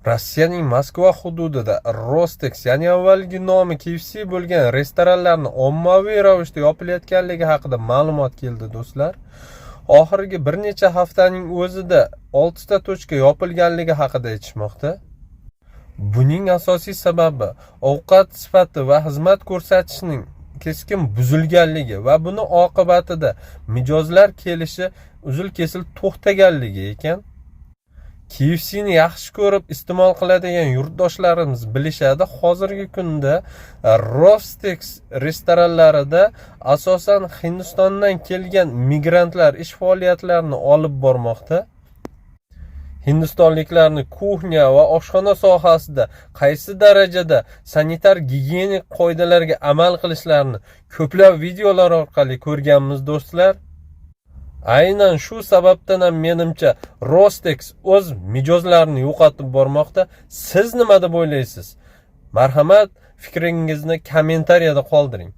Rossiyaning Moskva hududida Rostex, ya'ni avvalgi nomi KFC bo'lgan restoranlarni ommaviy ravishda yopilayotganligi haqida ma'lumot keldi, do'stlar. Oxirgi bir necha haftaning o'zida 6 ta tochka yopilganligi haqida aytishmoqda. Buning asosiy sababi ovqat sifati va xizmat ko'rsatishning keskin buzilganligi va buni oqibatida mijozlar kelishi uzil-kesil to'xtaganligi ekan. KFC'ni yaxshi ko'rib iste'mol qiladigan yurtdoshlarimiz bilishadi, hozirgi kunda Rostex restoranlarida asosan Hindistondan kelgan migrantlar ish faoliyatlarini olib bormoqda. Hindistonliklarni kuxnya va oshxona sohasida qaysi darajada sanitar gigiyenik qoidalarga amal qilishlarini ko'plab videolar orqali ko'rganmiz, do'stlar. Aynan shu sababdan ham menimcha Rostex o'z mijozlarini yo'qotib bormoqda. Siz nima deb o'ylaysiz? Marhamat, fikringizni kommentariyada qoldiring.